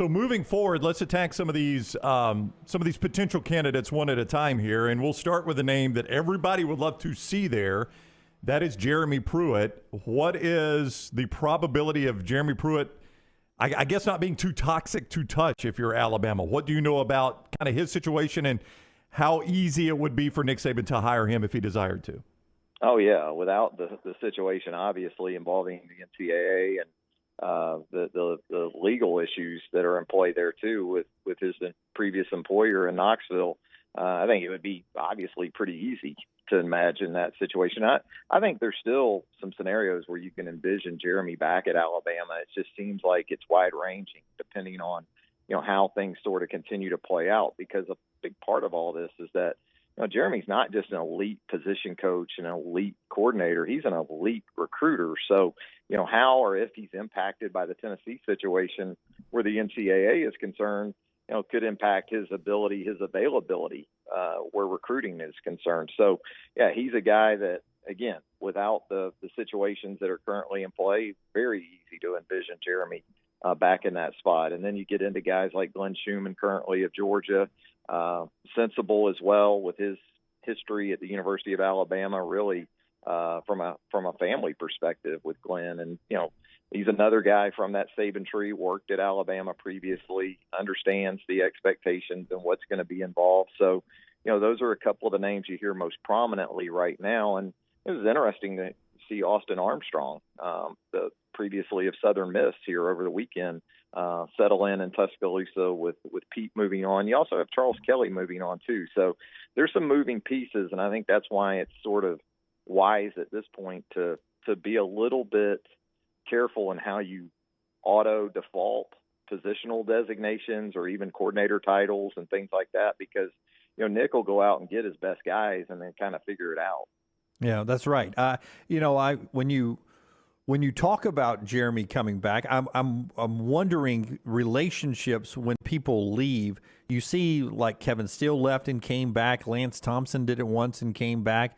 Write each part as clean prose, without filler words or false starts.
So moving forward, let's attack some of these potential candidates one at a time here, and we'll start with a name that everybody would love to see there. That is Jeremy Pruitt. What is the probability of Jeremy Pruitt, I guess, not being too toxic to touch if you're Alabama? What do you know about kind of his situation and how easy it would be for Nick Saban to hire him if he desired to? Oh, yeah, without the situation obviously involving the NCAA and the legal issues that are in play there too with his previous employer in Knoxville, I think it would be obviously pretty easy to imagine that situation. I think there's still some scenarios where you can envision Jeremy back at Alabama. It just seems like it's wide ranging depending on, how things sort of continue to play out, because a big part of all this is that, Jeremy's not just an elite position coach and an elite coordinator. He's an elite recruiter. So, how or if he's impacted by the Tennessee situation where the NCAA is concerned, could impact his ability, his availability where recruiting is concerned. So, yeah, he's a guy that, again, without the situations that are currently in play, very easy to envision Jeremy back in that spot. And then you get into guys like Glenn Schumann currently of Georgia, sensible as well with his history at the University of Alabama, really from a family perspective with Glenn. And, he's another guy from that Saban tree, worked at Alabama previously, understands the expectations and what's going to be involved. So, those are a couple of the names you hear most prominently right now. And it was interesting to see Austin Armstrong, the previously of Southern Miss, here over the weekend, settle in Tuscaloosa with Pete moving on. You also have Charles Kelly moving on too. So there's some moving pieces, and I think that's why it's sort of wise at this point to be a little bit careful in how you auto default positional designations or even coordinator titles and things like that, because Nick will go out and get his best guys and then kind of figure it out. Yeah, that's right. When you talk about Jeremy coming back, I'm wondering relationships when people leave. You see, like Kevin Steele left and came back. Lance Thompson did it once and came back.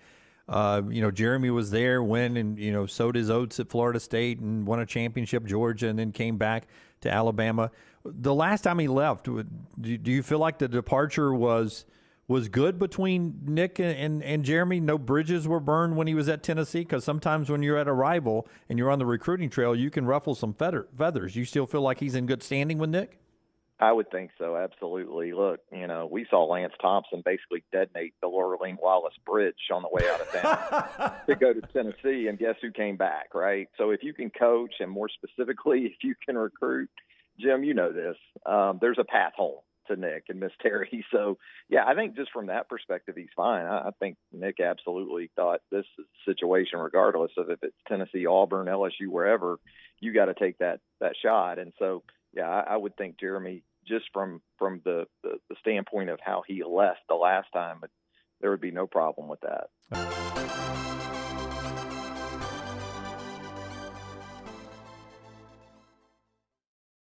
Jeremy was there when, and sowed his oats at Florida State and won a championship, Georgia, and then came back to Alabama. The last time he left, do you feel like the departure was good between Nick and Jeremy? No bridges were burned when he was at Tennessee? Because sometimes when you're at a rival and you're on the recruiting trail, you can ruffle some feathers. You still feel like he's in good standing with Nick? I would think so, absolutely. Look, we saw Lance Thompson basically detonate the Lorraine Wallace Bridge on the way out of town to go to Tennessee, and guess who came back, right? So if you can coach, and more specifically, if you can recruit, Jim, this, there's a path home to Nick and Miss Terry. So, yeah, I think just from that perspective, he's fine. I think Nick absolutely thought this situation, regardless of if it's Tennessee, Auburn, LSU, wherever, you got to take that shot. And so, yeah, I would think Jeremy, just from the standpoint of how he left the last time, there would be no problem with that.